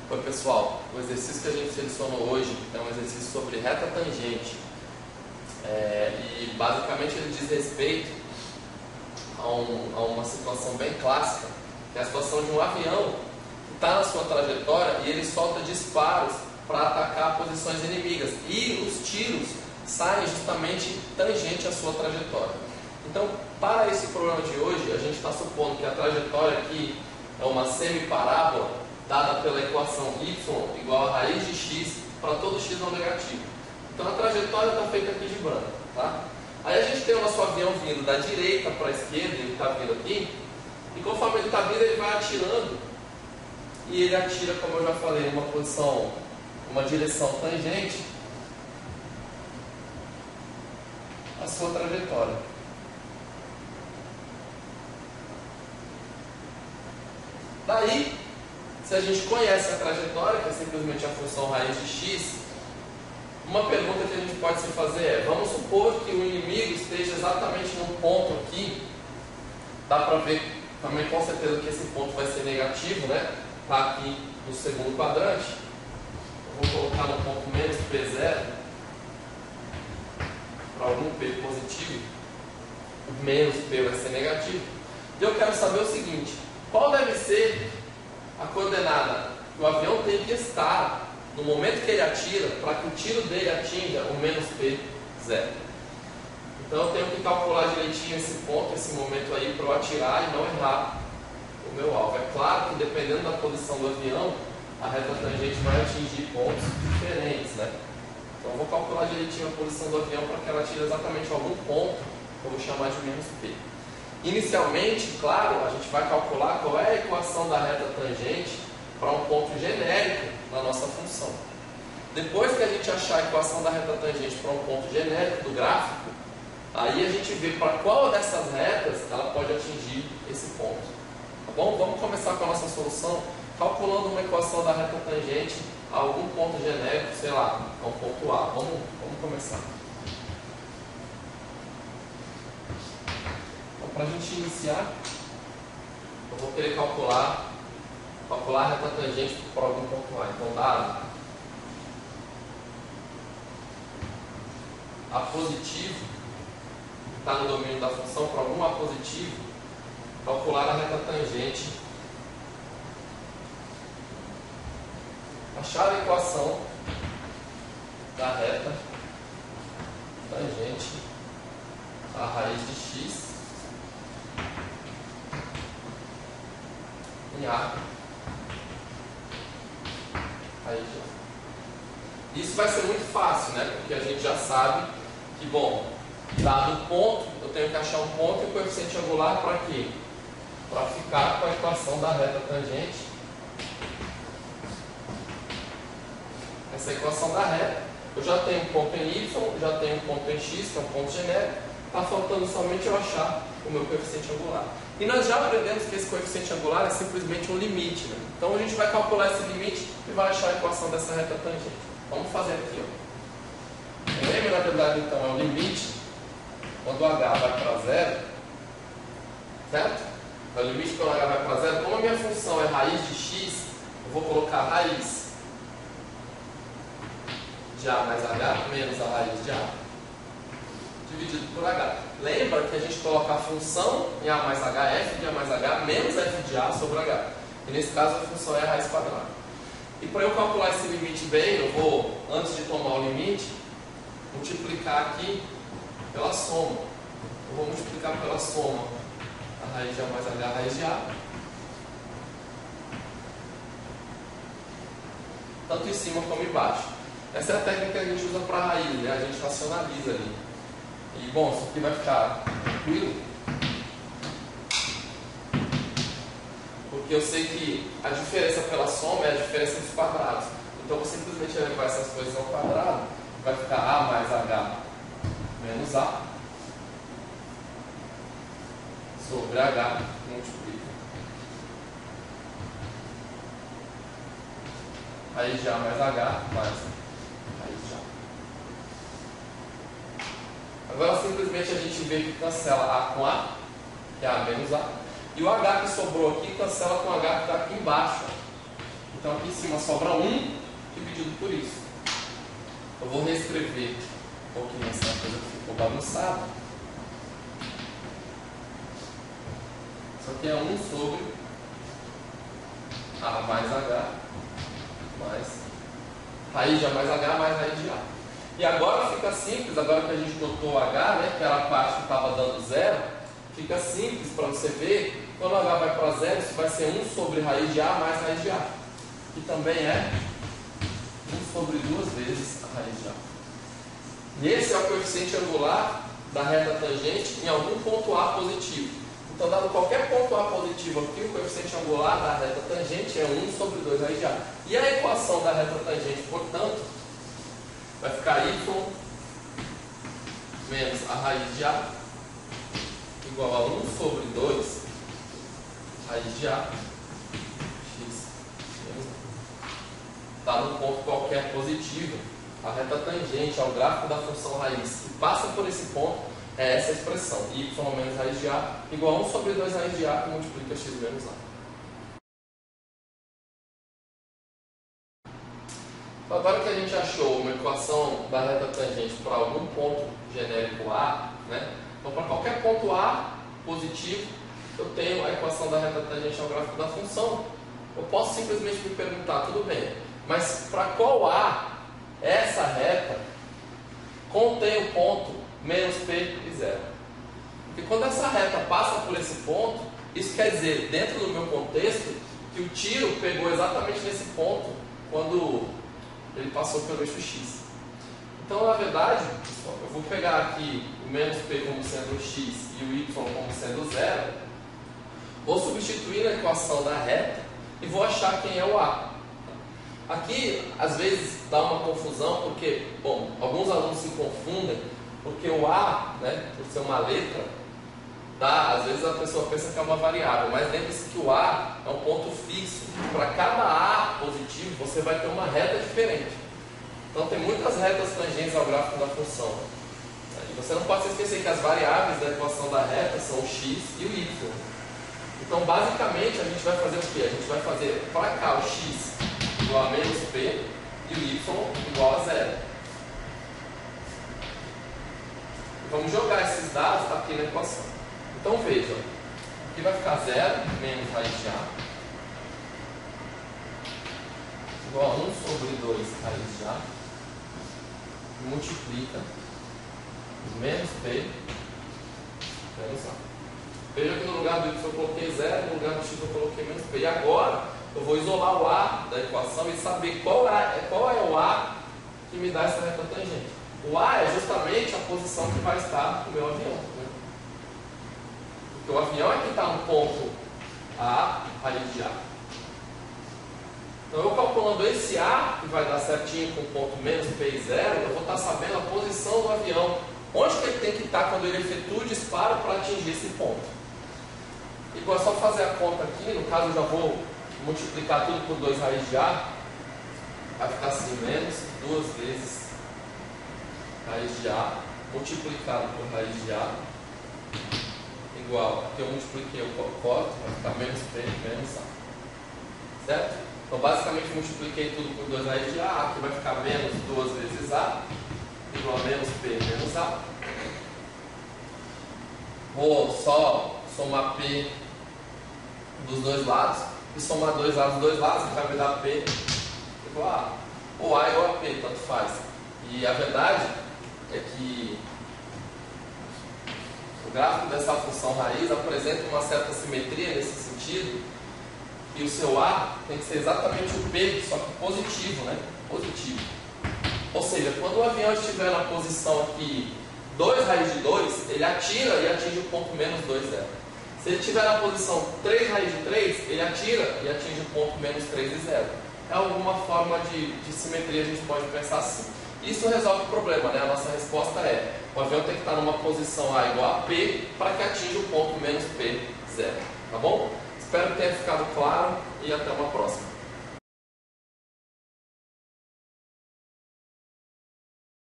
Oi pessoal, o exercício que a gente selecionou hoje é um exercício sobre reta tangente e basicamente ele diz respeito a uma situação bem clássica, que é a situação de um avião que está na sua trajetória e ele solta disparos para atacar posições inimigas e os tiros saem justamente tangente à sua trajetória. Então, para esse problema de hoje, a gente está supondo que a trajetória aqui é uma semiparábola dada pela equação y igual a raiz de x para todo x não negativo. Então a trajetória está feita aqui de branco, tá? Aí a gente tem o nosso avião vindo da direita para a esquerda, ele está vindo aqui, e conforme ele está vindo, ele vai atirando, e ele atira, como eu já falei, uma posição, uma direção tangente à sua trajetória. Daí, se a gente conhece a trajetória, que é simplesmente a função raiz de x, uma pergunta que a gente pode se fazer é: vamos supor que o inimigo esteja exatamente num ponto aqui, dá para ver também com certeza que esse ponto vai ser negativo, né? Está aqui no segundo quadrante. Eu vou colocar no ponto menos P0, para algum P positivo, o menos P vai ser negativo. E eu quero saber o seguinte: qual deve ser a coordenada que o avião tem que estar no momento que ele atira para que o tiro dele atinja o menos P0. Então eu tenho que calcular direitinho esse ponto, esse momento aí, para eu atirar e não errar o meu alvo. É claro que dependendo da posição do avião, a reta tangente vai atingir pontos diferentes, né? Então eu vou calcular direitinho a posição do avião para que ela atire exatamente algum ponto que eu vou chamar de menos P. Inicialmente, claro, a gente vai calcular qual é a equação da reta tangente para um ponto genérico na nossa função. Depois que a gente achar a equação da reta tangente para um ponto genérico do gráfico, aí a gente vê para qual dessas retas ela pode atingir esse ponto. Tá bom? Vamos começar com a nossa solução calculando uma equação da reta tangente a algum ponto genérico, sei lá, a um ponto A. Vamos começar. Para a gente iniciar, eu vou querer calcular a reta tangente para algum ponto A. Então, dado A positivo, que está no domínio da função, para algum A positivo, calcular a reta tangente, achar a equação da reta tangente à raiz de x em A raiz de A. Isso vai ser muito fácil, né? Porque a gente já sabe que, bom, dado o ponto, eu tenho que achar um ponto e o coeficiente angular para quê? Para ficar com a equação da reta tangente. Essa equação da reta, eu já tenho um ponto em y, já tenho um ponto em x, que é um ponto genérico, está faltando somente eu achar o meu coeficiente angular. E nós já aprendemos que esse coeficiente angular é simplesmente um limite, né? Então a gente vai calcular esse limite e vai achar a equação dessa reta tangente. Vamos fazer aqui, ó. M, na verdade, então, é o limite quando o H vai para zero, certo? É o limite quando o H vai para zero. Como a minha função é raiz de x, eu vou colocar raiz de A mais H menos a raiz de A dividido por H. Lembra que a gente coloca a função em A mais H, f de A mais H, menos f de A sobre H. E nesse caso a função é a raiz quadrada. E para eu calcular esse limite bem, eu vou, antes de tomar o limite, multiplicar aqui pela soma. Eu vou multiplicar pela soma a raiz de A mais H, a raiz de A. Tanto em cima como embaixo. Essa é a técnica que a gente usa para raiz, né? A gente racionaliza ali. E bom, isso aqui vai ficar tranquilo, porque eu sei que a diferença pela soma é a diferença dos quadrados. Então eu vou simplesmente levar essas coisas ao quadrado, vai ficar A mais H menos A sobre H multiplica raiz de A mais H mais raiz de A. Agora simplesmente a gente vê que cancela A com A, que é A menos A, e o H que sobrou aqui cancela com o H que está aqui embaixo. Então aqui em cima sobra 1 dividido por isso. Eu vou reescrever um pouquinho essa coisa que ficou bagunçada. Isso aqui é 1 sobre A mais H mais raiz de A mais H mais raiz de A. E agora fica simples, agora que a gente botou H, né, que era a parte que estava dando 0, fica simples para você ver, quando H vai para 0, isso vai ser 1 sobre raiz de A mais raiz de A. Que também é 1 sobre 2 vezes a raiz de A. E esse é o coeficiente angular da reta tangente em algum ponto A positivo. Então, dado qualquer ponto A positivo aqui, o coeficiente angular da reta tangente é 1 sobre 2 raiz de A. E a equação da reta tangente, portanto, vai ficar y menos a raiz de A igual a 1 sobre 2 raiz de A x menos A. Está num ponto qualquer positivo. A reta tangente ao gráfico da função raiz que passa por esse ponto é essa expressão, y menos raiz de A igual a 1 sobre 2 raiz de A que multiplica x menos A. Então, agora que a gente achou uma equação da reta tangente para algum ponto genérico A, né? Então para qualquer ponto A positivo, eu tenho a equação da reta tangente ao gráfico da função. Eu posso simplesmente me perguntar, tudo bem, mas para qual A essa reta contém o ponto menos P e 0? Porque quando essa reta passa por esse ponto, isso quer dizer, dentro do meu contexto, que o tiro pegou exatamente nesse ponto quando ele passou pelo eixo X. Então, na verdade, pessoal, eu vou pegar aqui o menos P como sendo x e o y como sendo 0, vou substituir na equação da reta e vou achar quem é o A. Aqui, às vezes, dá uma confusão, porque, bom, alguns alunos se confundem, porque o A, né, por ser uma letra, às vezes a pessoa pensa que é uma variável, mas lembre-se que o A é um ponto fixo. Para cada A positivo, você vai ter uma reta diferente. Então, tem muitas retas tangentes ao gráfico da função. E você não pode se esquecer que as variáveis da equação da reta são o x e o y. Então, basicamente, a gente vai fazer o quê? A gente vai fazer para cá o x igual a menos p e o y igual a 0. E vamos jogar esses dados aqui na equação. Então, vejam, aqui vai ficar 0 menos raiz de A igual a 1 sobre 2 raiz de A, multiplica menos P menos A. Veja que no lugar do y eu coloquei 0, no lugar do x eu coloquei menos P. E agora eu vou isolar o A da equação e saber qual é o A que me dá essa reta tangente. O A é justamente a posição que vai estar no meu avião, né? Porque o avião é que está no ponto A, raiz de A. Então, eu calculando esse A, que vai dar certinho com o ponto menos P e 0, eu vou estar sabendo a posição do avião. Onde que ele tem que estar quando ele efetua o disparo para atingir esse ponto. Igual é só fazer a conta aqui, no caso eu já vou multiplicar tudo por 2 raiz de A, vai ficar assim, menos 2 vezes raiz de A, multiplicado por raiz de A, igual, aqui eu multipliquei o corto, vai ficar menos P menos A. Certo? Então, basicamente, multipliquei tudo por 2 raiz de A, aqui vai ficar menos 2 vezes A, igual a menos P menos A. Vou só somar P dos dois lados, e somar 2A dos dois lados, que vai me dar P igual a A. Ou A igual a P, tanto faz. E a verdade é que o gráfico dessa função raiz apresenta uma certa simetria nesse sentido, e o seu A tem que ser exatamente o P, só que positivo, né? Positivo. Ou seja, quando o avião estiver na posição aqui 2 raiz de 2, ele atira e atinge o ponto menos 2, 0. Se ele estiver na posição 3 raiz de 3, ele atira e atinge o ponto menos 3 e 0. É alguma forma de simetria, a gente pode pensar assim. Isso resolve o problema, né? A nossa resposta é: o avião tem que estar numa posição A igual a P para que atinja o ponto menos P, 0. Tá bom? Espero que tenha ficado claro e até uma próxima.